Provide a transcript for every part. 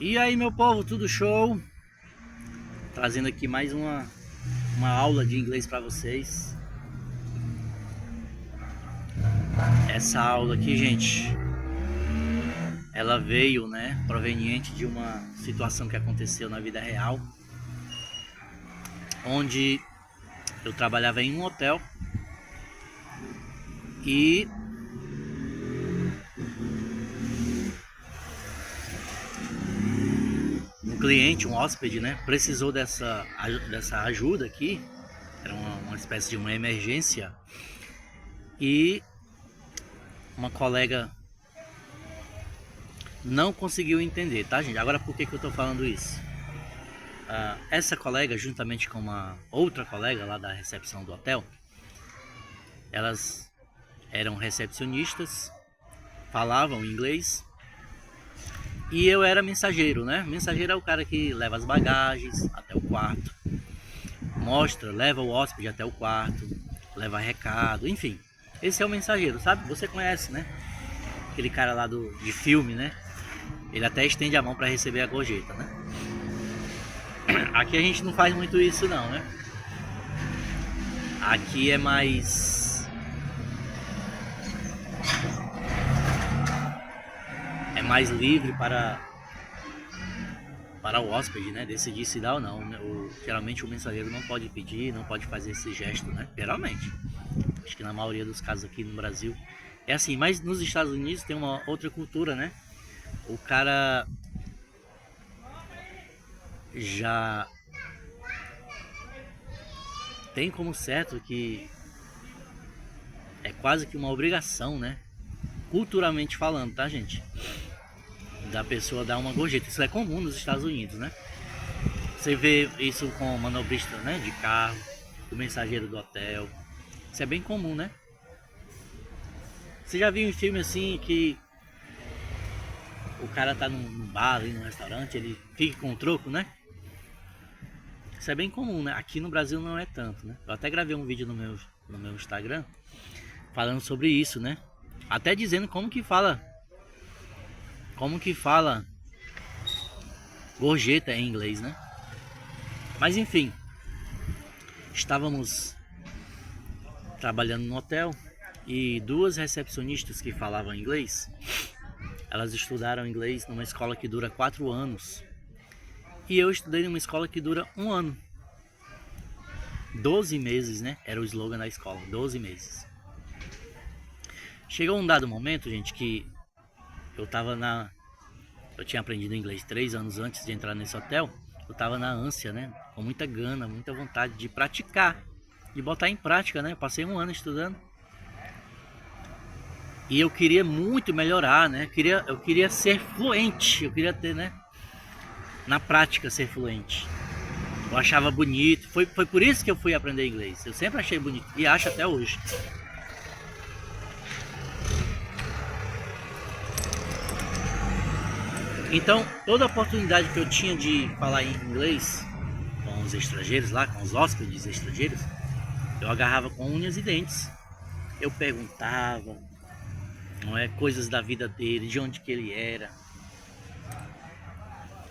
E aí, meu povo, tudo show? Trazendo aqui mais uma aula de inglês para vocês. Essa aula aqui, gente, ela veio, né, proveniente de uma situação que aconteceu na vida real, onde eu trabalhava em um hotel e um cliente, um hóspede, né, precisou dessa ajuda aqui. Era uma espécie de uma emergência e uma colega não conseguiu entender, tá, gente? Agora, por que eu tô falando isso? Essa colega, juntamente com uma outra colega lá da recepção do hotel, elas eram recepcionistas, falavam inglês e eu era mensageiro, né? Mensageiro é o cara que leva as bagagens até o quarto, leva o hóspede até o quarto, leva recado, enfim. Esse é o mensageiro, sabe? Você conhece, né? Aquele cara lá de filme, né? Ele até estende a mão para receber a gorjeta, né? Aqui a gente não faz muito isso não, né? Aqui é mais livre para o hóspede, né? Decidir se dá ou não. Geralmente o mensageiro não pode pedir, não pode fazer esse gesto, né? Geralmente. Acho que na maioria dos casos aqui no Brasil é assim, mas nos Estados Unidos tem uma outra cultura, né? O cara já tem como certo que é quase que uma obrigação, né? Culturalmente falando, tá, gente? Da pessoa dar uma gorjeta. Isso é comum nos Estados Unidos, né? Você vê isso com manobrista, né, de carro, o mensageiro do hotel. Isso é bem comum, né? Você já viu em filme assim que o cara tá num bar, ali num restaurante, ele fica com um troco, né? Isso é bem comum, né? Aqui no Brasil não é tanto, né? Eu até gravei um vídeo no meu Instagram falando sobre isso, né? Até dizendo como que fala gorjeta em inglês, né? Mas enfim, estávamos trabalhando no hotel e duas recepcionistas que falavam inglês, elas estudaram inglês numa escola que dura 4 anos e eu estudei numa escola que dura 1 ano. 12 meses, né? Era o slogan da escola, 12 meses. Chegou um dado momento, gente, que eu tinha aprendido inglês 3 anos antes de entrar nesse hotel. Eu tava na ânsia, né? Com muita gana, muita vontade de praticar, de botar em prática, né? Eu passei 1 ano estudando. E eu queria muito melhorar, né? Eu queria ser fluente, eu queria ter, né? Na prática, ser fluente. Eu achava bonito, foi por isso que eu fui aprender inglês. Eu sempre achei bonito e acho até hoje. Então, toda oportunidade que eu tinha de falar em inglês com os estrangeiros lá, com os hóspedes estrangeiros, eu agarrava com unhas e dentes. Eu perguntava, não é, coisas da vida dele, de onde que ele era.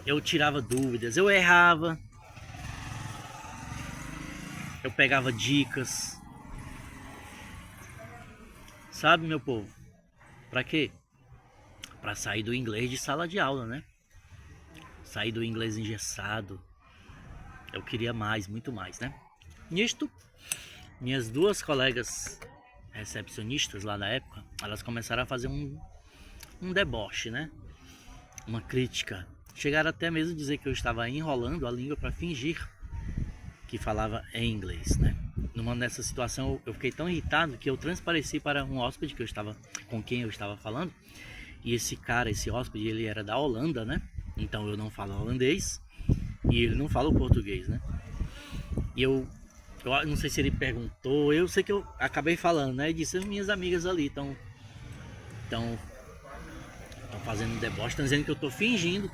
Eu tirava dúvidas, eu errava, eu pegava dicas. Sabe, meu povo? Pra quê? Pra sair do inglês de sala de aula, né? Sair do inglês engessado. Eu queria mais, muito mais, né? Nisto, minhas duas colegas recepcionistas lá da época, elas começaram a fazer um deboche, né? Uma crítica. Chegaram até mesmo a dizer que eu estava enrolando a língua para fingir que falava em inglês, né? Numa dessa situação eu fiquei tão irritado que eu transpareci para um hóspede com quem eu estava falando. E esse hóspede, ele era da Holanda, né? Então eu não falo holandês e ele não fala o português, né? E eu não sei se ele perguntou, eu sei que eu acabei falando, né? E disse, minhas amigas ali estão fazendo um deboche, estão dizendo que eu estou fingindo,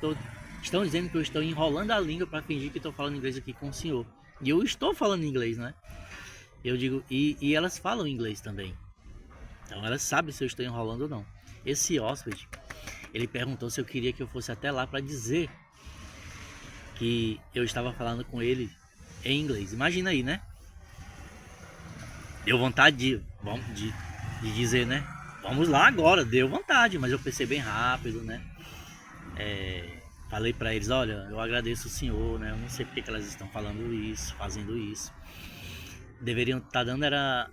estão dizendo que eu estou enrolando a língua para fingir que estou falando inglês aqui com o senhor. E eu estou falando inglês, né? Eu digo, e elas falam inglês também. Então elas sabem se eu estou enrolando ou não. Esse hóspede, Ele perguntou se eu queria que eu fosse até lá para dizer que eu estava falando com ele em inglês. Imagina aí, né? Deu vontade de dizer, né? Vamos lá agora, deu vontade, mas eu pensei bem rápido, né? Falei para eles, olha, eu agradeço o senhor, né? Eu não sei porque que elas estão falando isso, fazendo isso. Deveriam estar dando era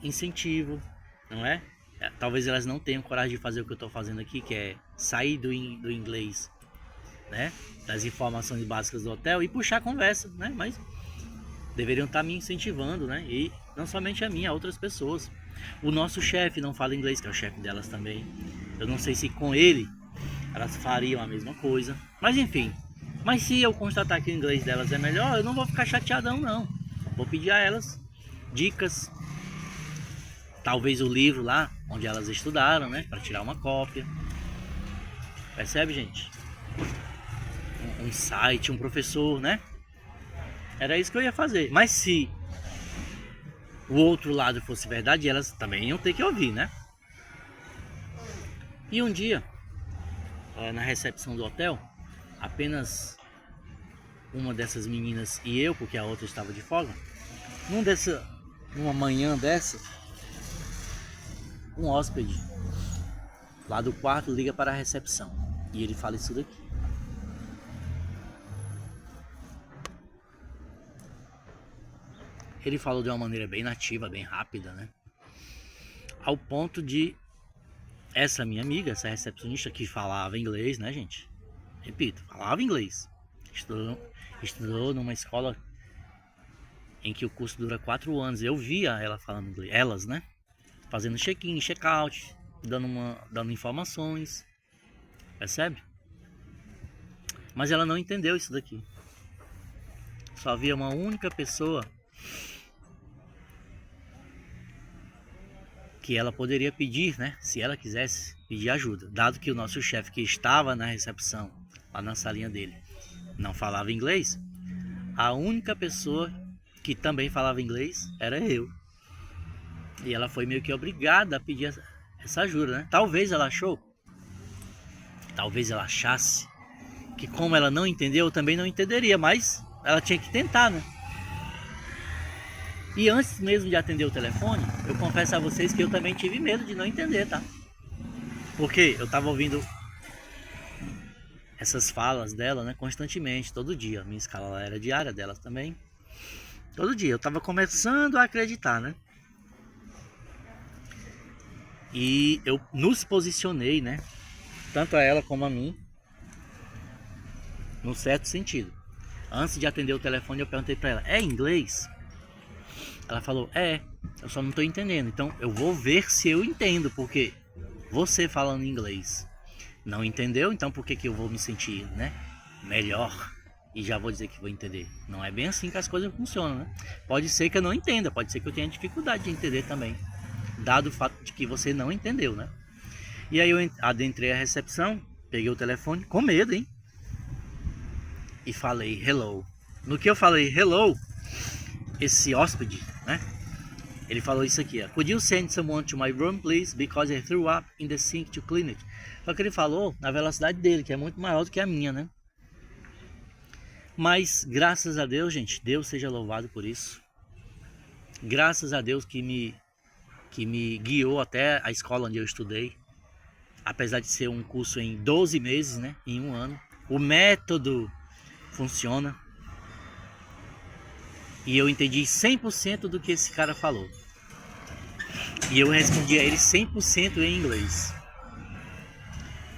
incentivo, não é? Talvez elas não tenham coragem de fazer o que eu estou fazendo aqui, que é sair do inglês, né? Das informações básicas do hotel e puxar a conversa, né? Mas deveriam estar me incentivando, né? E não somente a mim, a outras pessoas. O nosso chefe não fala inglês, que é o chefe delas também. Eu não sei se com ele elas fariam a mesma coisa. Mas enfim. Mas se eu constatar que o inglês delas é melhor, eu não vou ficar chateadão, não. Vou pedir a elas dicas. Talvez o livro lá, onde elas estudaram, né? Para tirar uma cópia. Percebe, gente? Um site, um professor, né? Era isso que eu ia fazer. Mas se o outro lado fosse verdade, elas também iam ter que ouvir, né? E um dia, na recepção do hotel, apenas uma dessas meninas e eu, porque a outra estava de folga, numa manhã dessa, um hóspede lá do quarto liga para a recepção e ele fala isso daqui. Ele falou de uma maneira bem nativa, bem rápida, né? Ao ponto de essa minha amiga, essa recepcionista que falava inglês, né, gente? Repito, falava inglês. Estudou numa escola em que o curso dura 4 anos. Eu via ela falando inglês, elas, né? Fazendo check-in, check-out, dando informações. Percebe? Mas ela não entendeu isso daqui. Só havia uma única pessoa que ela poderia pedir, né? Se ela quisesse pedir ajuda. Dado que o nosso chefe que estava na recepção, lá na salinha dele, não falava inglês, a única pessoa que também falava inglês era eu. E ela foi meio que obrigada a pedir essa ajuda, né? Talvez ela achasse que como ela não entendeu, eu também não entenderia, mas ela tinha que tentar, né? E antes mesmo de atender o telefone, eu confesso a vocês que eu também tive medo de não entender, tá? Porque eu tava ouvindo essas falas dela, né, constantemente, todo dia. A minha escala era diária, delas também. Todo dia. Eu tava começando a acreditar, né? E eu nos posicionei, né? Tanto a ela como a mim, num certo sentido. Antes de atender o telefone, eu perguntei pra ela, é inglês? Ela falou, eu só não tô entendendo. Então eu vou ver se eu entendo, porque você falando inglês não entendeu, então por que eu vou me sentir, né, melhor e já vou dizer que vou entender? Não é bem assim que as coisas funcionam, né? Pode ser que eu não entenda, pode ser que eu tenha dificuldade de entender também, dado o fato de que você não entendeu, né? E aí eu adentrei a recepção, peguei o telefone com medo, hein? E falei hello. No que eu falei hello, esse hóspede, né? Ele falou isso aqui, ó. Could you send someone to my room, please? Because I threw up in the sink to clean it. Só que ele falou na velocidade dele, que é muito maior do que a minha, né? Mas, graças a Deus, gente, Deus seja louvado por isso. Graças a Deus que me guiou até a escola onde eu estudei. Apesar de ser um curso em 12 meses, né? Em 1 ano. O método funciona. E eu entendi 100% do que esse cara falou. E eu respondi a ele 100% em inglês.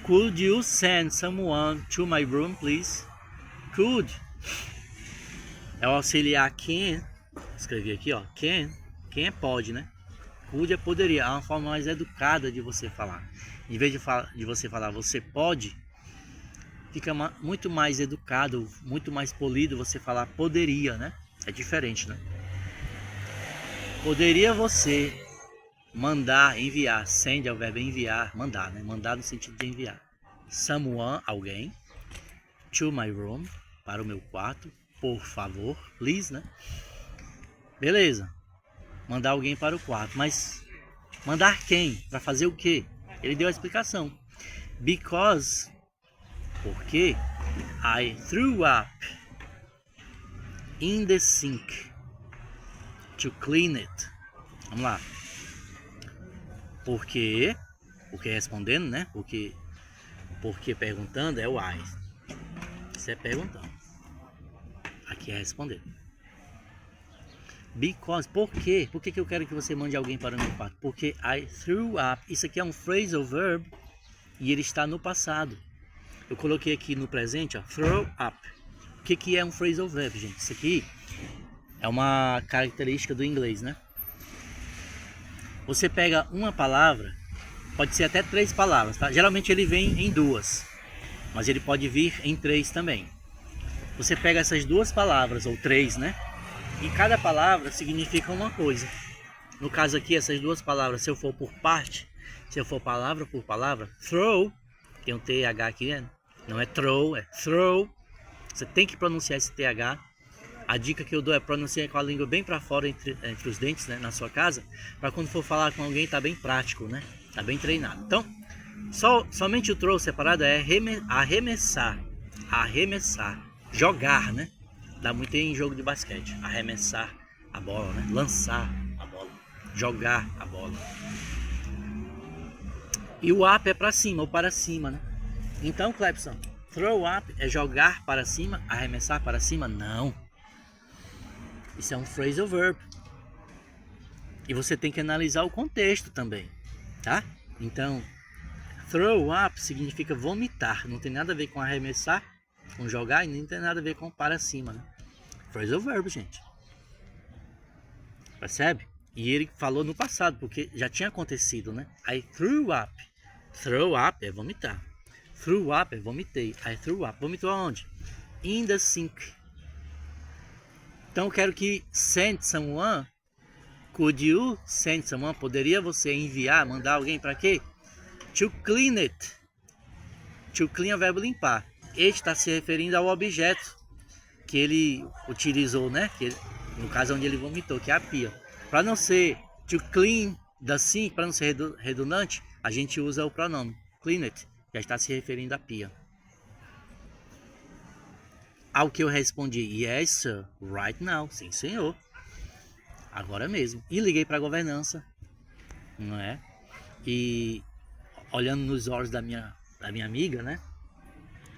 Could you send someone to my room, please? Could. É o auxiliar can. Escrevi aqui, ó. Can. Can é pode, né? Could é poderia. É uma forma mais educada de você falar. Em vez de você falar você pode, fica muito mais educado, muito mais polido você falar poderia, né? É diferente, né? Poderia você mandar, enviar, send é o verbo enviar, mandar, né? Mandar no sentido de enviar. Someone, alguém, to my room, para o meu quarto, por favor, please, né? Beleza. Mandar alguém para o quarto, mas mandar quem? Para fazer o quê? Ele deu a explicação. Because, porque I threw up in the sink to clean it. Vamos lá. Porque respondendo, né? Porque perguntando é o I. Isso é perguntando. Aqui é respondendo. Because, por quê? Por que eu quero que você mande alguém para o meu quarto? Porque I threw up. Isso aqui é um phrasal verb e ele está no passado. Eu coloquei aqui no presente, ó, throw up. O que é um phrasal verb, gente? Isso aqui é uma característica do inglês, né? Você pega uma palavra, pode ser até 3 palavras, tá? Geralmente ele vem em 2, mas ele pode vir em 3 também. Você pega essas 2 palavras, ou 3, né? E cada palavra significa uma coisa. No caso aqui, essas 2 palavras, se eu for por parte, se eu for palavra por palavra, throw, tem um TH aqui, né? Não é throw, é throw. Você tem que pronunciar esse TH. A dica que eu dou é pronunciar com a língua bem para fora entre os dentes, né, na sua casa, para quando for falar com alguém tá bem prático, né? Tá bem treinado. Então, somente o throw separado é arremessar, jogar, né? Dá muito em jogo de basquete, arremessar a bola, né? Lançar a bola, jogar a bola. E o up é para cima ou para cima, né? Então, Clepson, throw up é jogar para cima, arremessar para cima? Não. Isso é um phrasal verb. E você tem que analisar o contexto também, tá? Então, throw up significa vomitar. Não tem nada a ver com arremessar, com jogar, e nem tem nada a ver com para cima, né? Phrasal verb, gente. Percebe? E ele falou no passado, porque já tinha acontecido, né? I threw up. Throw up é vomitar. Threw up é vomitei. I threw up. Vomitou aonde? In the sink. Então eu quero que send someone. Could you send someone? Poderia você enviar, mandar alguém para quê? To clean it. To clean é o verbo limpar. Este está se referindo ao objeto que ele utilizou, né? Que ele, no caso onde ele vomitou, que é a pia. Para não ser to clean the sink, para não ser redundante, a gente usa o pronome clean it. Já está se referindo à pia. Ao que eu respondi, yes sir, right now, sim senhor, agora mesmo. E liguei para a governança, não é? E olhando nos olhos da minha amiga, né?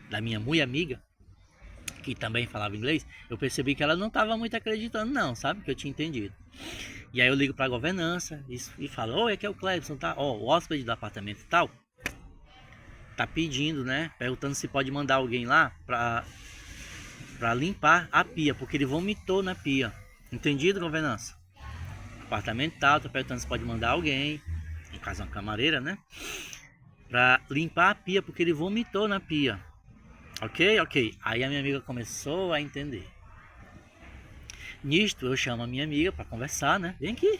Da minha muito amiga, que também falava inglês, eu percebi que ela não estava muito acreditando não, sabe? Que eu tinha entendido. E aí eu ligo para a governança e falo, oi, aqui é o Clepson, tá? Ó, o hóspede do apartamento e tal, tá pedindo, né? Perguntando se pode mandar alguém lá para limpar a pia, porque ele vomitou na pia. Entendido, governança? Apartamento tal, tá perguntando se pode mandar alguém, no caso uma camareira, né? Pra limpar a pia, porque ele vomitou na pia. Ok? Ok. Aí a minha amiga começou a entender. Nisto eu chamo a minha amiga para conversar, né? Vem aqui.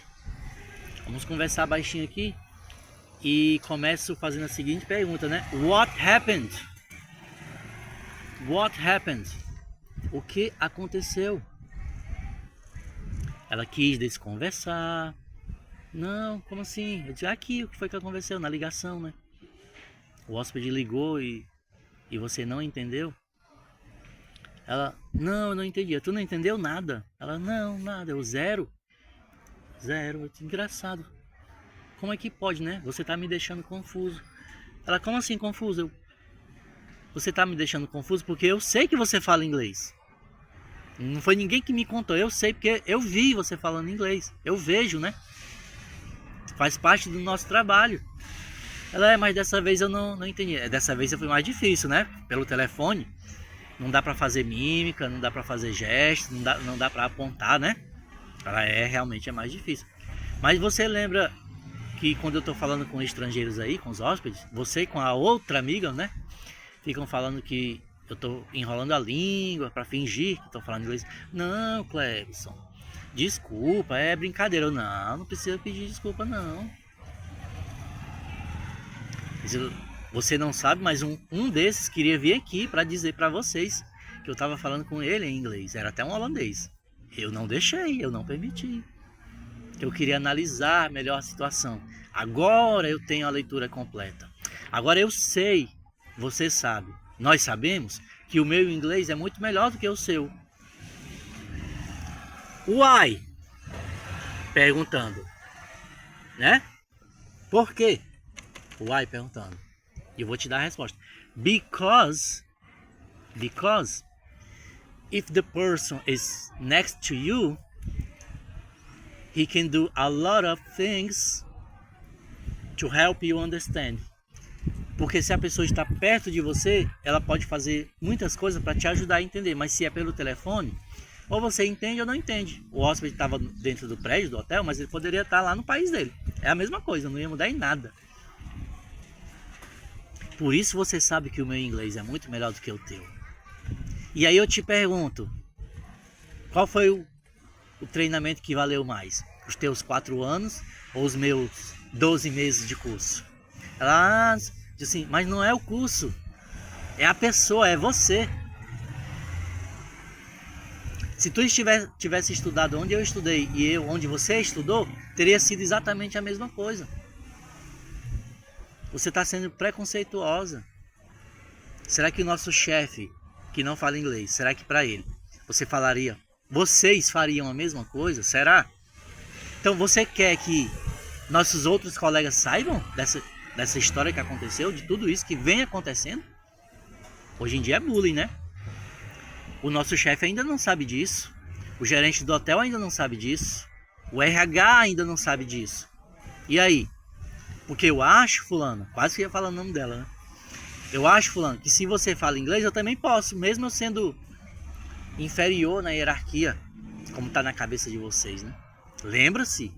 Vamos conversar baixinho aqui. E começo fazendo a seguinte pergunta, né? What happened? What happened? O que aconteceu? Ela quis desconversar. Não, como assim? Eu disse, aqui, o que foi que aconteceu? Na ligação, né? O hóspede ligou e você não entendeu? Ela, não, eu não entendi. Tu não entendeu nada? Ela, não, nada. Eu, zero. Eu disse, engraçado. Como é que pode, né? Você tá me deixando confuso. Ela, como assim confuso? Você tá me deixando confuso porque eu sei que você fala inglês. Não foi ninguém que me contou, eu sei porque eu vi você falando inglês. Eu vejo, né? Faz parte do nosso trabalho. Ela, mas dessa vez eu não entendi. Dessa vez foi mais difícil, né? Pelo telefone. Não dá pra fazer mímica, não dá pra fazer gestos, não dá pra apontar, né? Ela realmente é mais difícil. Mas você lembra que quando eu tô falando com estrangeiros aí, com os hóspedes, você e com a outra amiga, né? Ficam falando que eu tô enrolando a língua pra fingir que tô falando inglês. Não, Clebson, desculpa, é brincadeira. Não precisa pedir desculpa, não. Você não sabe, mas um desses queria vir aqui pra dizer pra vocês que eu tava falando com ele em inglês. Era até um holandês. Eu não deixei, eu não permiti. Eu queria analisar melhor a situação. Agora eu tenho a leitura completa. Agora eu sei, você sabe, nós sabemos que o meu inglês é muito melhor do que o seu. Why? Perguntando, né? Por quê? Why? Perguntando. E eu vou te dar a resposta. Because if the person is next to you, he can do a lot of things to help you understand. Porque se a pessoa está perto de você, ela pode fazer muitas coisas para te ajudar a entender. Mas se é pelo telefone, ou você entende ou não entende. O hóspede estava dentro do prédio do hotel, mas ele poderia estar lá no país dele. É a mesma coisa, não ia mudar em nada. Por isso você sabe que o meu inglês é muito melhor do que o teu. E aí eu te pergunto, qual foi o treinamento que valeu mais? Os teus 4 anos ou os meus 12 meses de curso? Ela diz assim, mas não é o curso, é a pessoa, é você. Se tu tivesse estudado onde eu estudei e eu onde você estudou, teria sido exatamente a mesma coisa. Você está sendo preconceituosa. Será que o nosso chefe, que não fala inglês, será que para ele, você falaria, vocês fariam a mesma coisa? Será? Então você quer que nossos outros colegas saibam dessa história que aconteceu, de tudo isso que vem acontecendo? Hoje em dia é bullying, né? O nosso chefe ainda não sabe disso. O gerente do hotel ainda não sabe disso. O RH ainda não sabe disso. E aí? Porque eu acho, fulano, quase que ia falar o nome dela, né? Eu acho, fulano, que se você fala inglês, eu também posso, mesmo eu sendo inferior na hierarquia, como está na cabeça de vocês, né? Lembre-se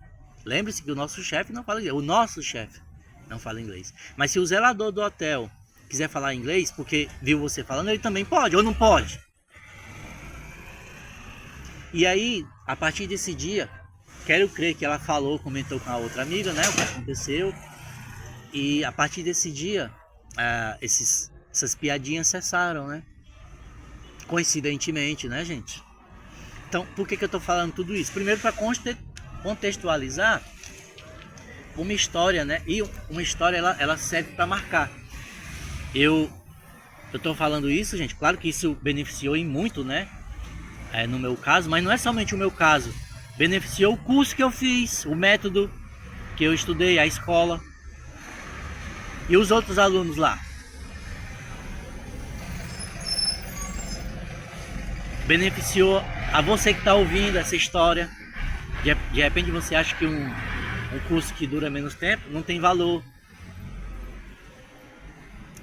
que o nosso chefe não fala inglês. O nosso chefe não fala inglês. Mas se o zelador do hotel quiser falar inglês, porque viu você falando, ele também pode, ou não pode? E aí, a partir desse dia, quero crer que ela comentou com a outra amiga, né? O que aconteceu. E a partir desse dia, essas piadinhas cessaram, né? Coincidentemente, né, gente? Então, por que eu tô falando tudo isso? Primeiro, para contextualizar uma história, né? E uma história, ela serve para marcar. Eu tô falando isso, gente, claro que isso beneficiou em muito, né? No meu caso, mas não é somente o meu caso. Beneficiou o curso que eu fiz, o método que eu estudei, a escola. E os outros alunos lá? Beneficiou a você que está ouvindo essa história. De repente você acha que um curso que dura menos tempo não tem valor.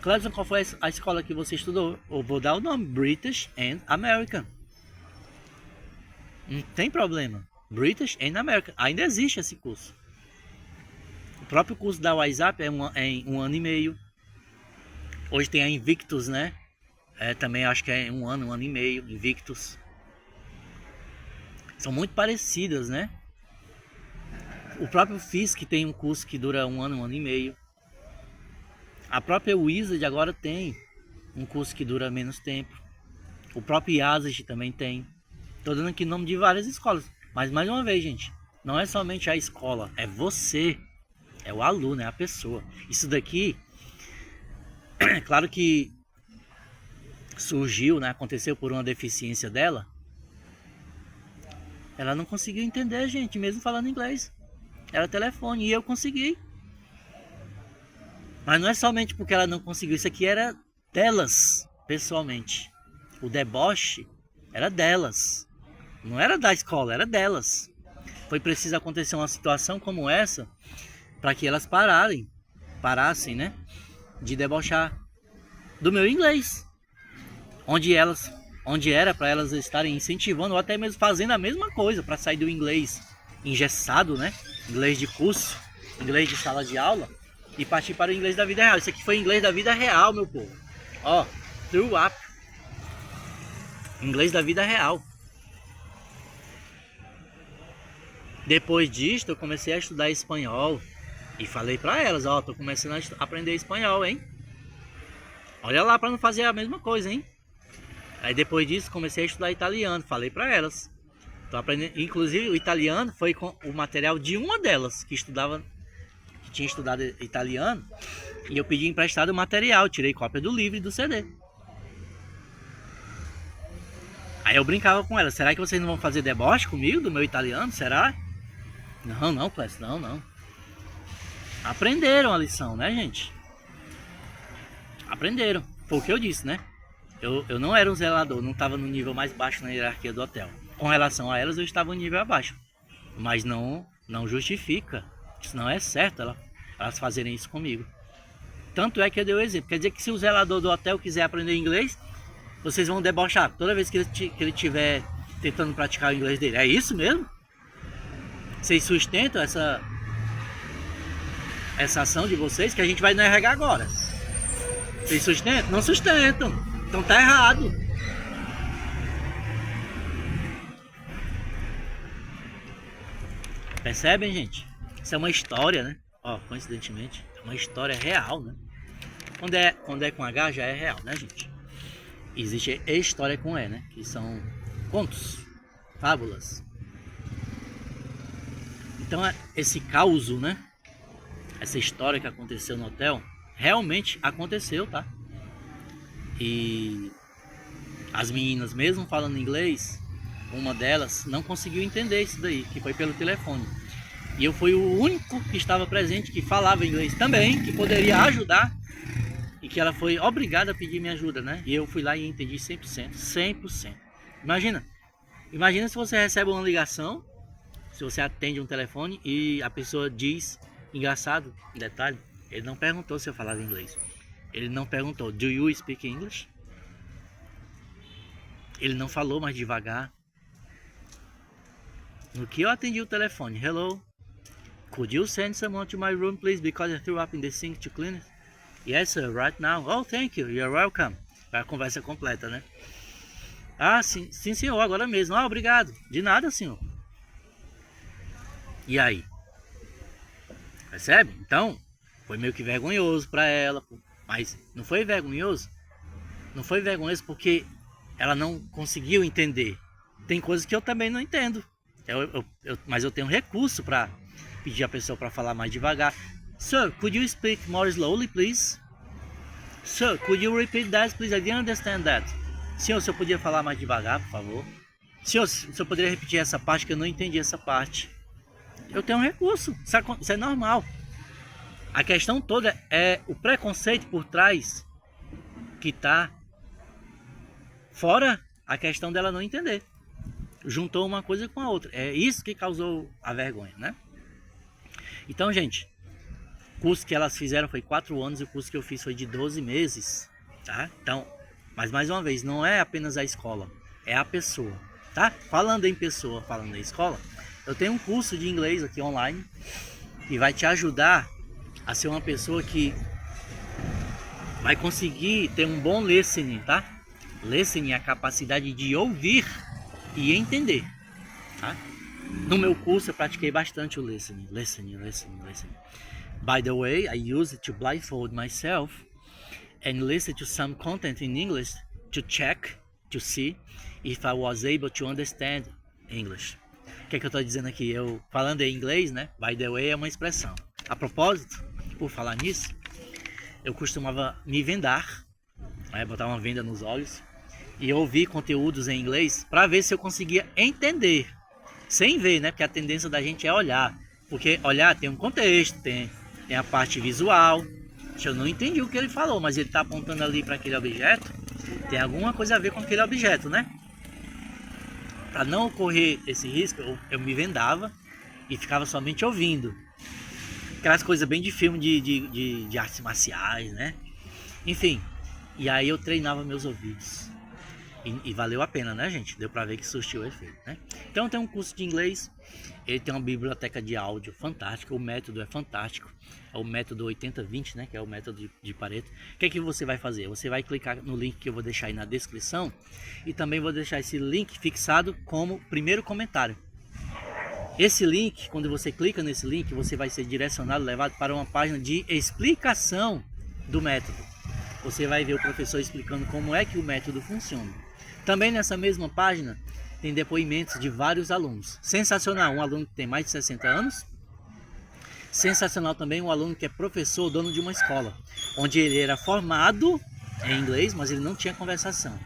Clebson, qual foi a escola que você estudou? Eu vou dar o nome, British and American. Não tem problema. British and American. Ainda existe esse curso. O próprio curso da WhatsApp é em 1 ano e meio. Hoje tem a Invictus, né? Também acho que é 1 ano e meio. Invictus. São muito parecidas, né? O próprio FISC tem um curso que dura 1 ano e meio. A própria Wizard agora tem um curso que dura menos tempo. O próprio IASAG também tem. Tô dando aqui o nome de várias escolas. Mas mais uma vez, gente, não é somente a escola, é você. É o aluno, é a pessoa. Isso daqui, é claro que surgiu, né? Aconteceu por uma deficiência dela. Ela não conseguiu entender, gente, mesmo falando inglês. Era telefone e eu consegui. Mas não é somente porque ela não conseguiu. Isso aqui era delas, pessoalmente. O deboche era delas. Não era da escola, era delas. Foi preciso acontecer uma situação como essa para que elas parassem, né, de debochar do meu inglês. Onde era para elas estarem incentivando ou até mesmo fazendo a mesma coisa para sair do inglês engessado, né? Inglês de curso, inglês de sala de aula e partir para o inglês da vida real. Isso aqui foi inglês da vida real, meu povo. Ó, through up. Inglês da vida real. Depois disso, eu comecei a estudar espanhol e falei para elas, ó, tô começando a aprender espanhol, hein? Olha lá para não fazer a mesma coisa, hein? Aí depois disso, comecei a estudar italiano, falei para elas. Tô aprendendo, inclusive o italiano foi com o material de uma delas que tinha estudado italiano, E eu pedi emprestado o material, tirei cópia do livro e do CD. Aí eu brincava com ela, será que vocês não vão fazer deboche comigo, do meu italiano? Será? Não, Clécio, não. Aprenderam a lição, né, gente? Aprenderam. Foi o que eu disse, né? Eu não era um zelador, não estava no nível mais baixo na hierarquia do hotel. Com relação a elas, eu estava no nível abaixo. Mas não justifica. Isso não é certo elas fazerem isso comigo. Tanto é que eu dei o exemplo. Quer dizer que se o zelador do hotel quiser aprender inglês, vocês vão debochar toda vez que ele estiver tentando praticar o inglês dele. É isso mesmo? Vocês sustentam essa ação de vocês que a gente vai no RH agora? Vocês sustentam? Não sustentam. Então tá errado. Percebem, gente? Isso é uma história, né? Ó, coincidentemente, é uma história real, né? Quando é com H já é real, né, gente? Existe história com E, né? Que são contos, fábulas. Então esse caos, né? Essa história que aconteceu no hotel realmente aconteceu, tá? E as meninas, mesmo falando inglês, uma delas não conseguiu entender isso daí, que foi pelo telefone. E eu fui o único que estava presente, que falava inglês também, que poderia ajudar. E que ela foi obrigada a pedir minha ajuda, né? E eu fui lá e entendi 100%. 100%. Imagina se você recebe uma ligação, se você atende um telefone e a pessoa diz, engraçado, detalhe, ele não perguntou se eu falava inglês. Ele não perguntou, do you speak English? Ele não falou mais devagar. No que eu atendi o telefone, hello, could you send someone to my room please because I threw up in the sink to clean it? Yes sir, right now. Oh, thank you, you're welcome. Vai a conversa completa, né? Ah, sim senhor, agora mesmo. Ah, obrigado. De nada, senhor. E aí? Percebe? Então, foi meio que vergonhoso pra ela. Mas não foi vergonhoso? Não foi vergonhoso porque ela não conseguiu entender. Tem coisas que eu também não entendo. Mas eu tenho recurso para pedir a pessoa para falar mais devagar. Sir, could you speak more slowly, please? Sir, could you repeat that, please? I didn't understand that. Senhor, o senhor podia falar mais devagar, por favor? Senhor, o senhor poderia repetir essa parte que eu não entendi essa parte? Eu tenho um recurso, isso é normal. A questão toda é o preconceito por trás que está fora a questão dela não entender. Juntou uma coisa com a outra. É isso que causou a vergonha, né? Então, gente, o curso que elas fizeram foi 4 anos e o curso que eu fiz foi de 12 meses, tá? Então, mas mais uma vez, não é apenas a escola, é a pessoa, tá? Falando em pessoa, falando em escola, eu tenho um curso de inglês aqui online que vai te ajudar a ser uma pessoa que vai conseguir ter um bom listening, tá? Listening é a capacidade de ouvir e entender, tá? No meu curso eu pratiquei bastante o listening. By the way, I use it to blindfold myself and listen to some content in English to check, to see if I was able to understand English. O que é que eu estou dizendo aqui? Eu falando em inglês, né? By the way é uma expressão. A propósito, por falar nisso, eu costumava me vendar, né? Botar uma venda nos olhos e ouvir conteúdos em inglês para ver se eu conseguia entender, sem ver, né? Porque a tendência da gente é olhar, porque olhar tem um contexto, tem a parte visual. Eu não entendi o que ele falou, mas ele está apontando ali para aquele objeto, tem alguma coisa a ver com aquele objeto, né? Para não ocorrer esse risco, eu me vendava e ficava somente ouvindo. Aquelas coisas bem de filme de artes marciais, né? Enfim, e aí eu treinava meus ouvidos. E valeu a pena, né, gente? Deu pra ver que surtiu o efeito, né? Então tem um curso de inglês, ele tem uma biblioteca de áudio fantástica, o método é fantástico, é o método 80-20, né, que é o método de Pareto. O que é que você vai fazer? Você vai clicar no link que eu vou deixar aí na descrição e também vou deixar esse link fixado como primeiro comentário. Esse link, quando você clica nesse link, você vai ser direcionado, levado para uma página de explicação do método. Você vai ver o professor explicando como é que o método funciona. Também nessa mesma página tem depoimentos de vários alunos. Sensacional, um aluno que tem mais de 60 anos, Sensacional também um aluno que é professor, dono de uma escola, onde ele era formado em inglês, mas ele não tinha conversação.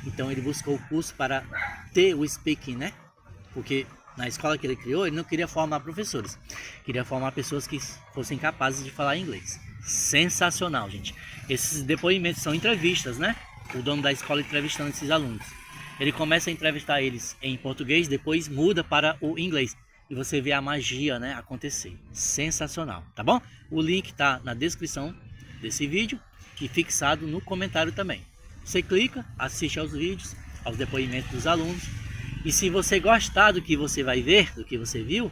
Então ele buscou o curso para ter o speaking, né? Porque na escola que ele criou, ele não queria formar professores, queria formar pessoas que fossem capazes de falar inglês. Sensacional, gente. Esses depoimentos são entrevistas, né? O dono da escola entrevistando esses alunos. Ele começa a entrevistar eles em português, depois muda para o inglês. E você vê a magia, né, acontecer. Sensacional, tá bom? O link tá na descrição desse vídeo e fixado no comentário também. Você clica, assiste aos vídeos, aos depoimentos dos alunos. E se você gostar do que você vai ver, do que você viu,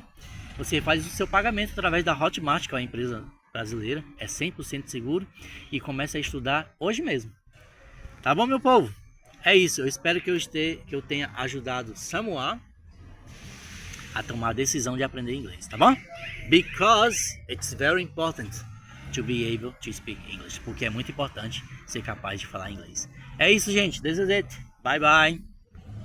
você faz o seu pagamento através da Hotmart, que é uma empresa brasileira, é 100% seguro, e começa a estudar hoje mesmo. Tá bom, meu povo? É isso, eu espero que eu tenha ajudado Samuel a tomar a decisão de aprender inglês, tá bom? Because it's very important to be able to speak English, porque é muito importante ser capaz de falar inglês. É isso, gente. This is it. Bye, bye.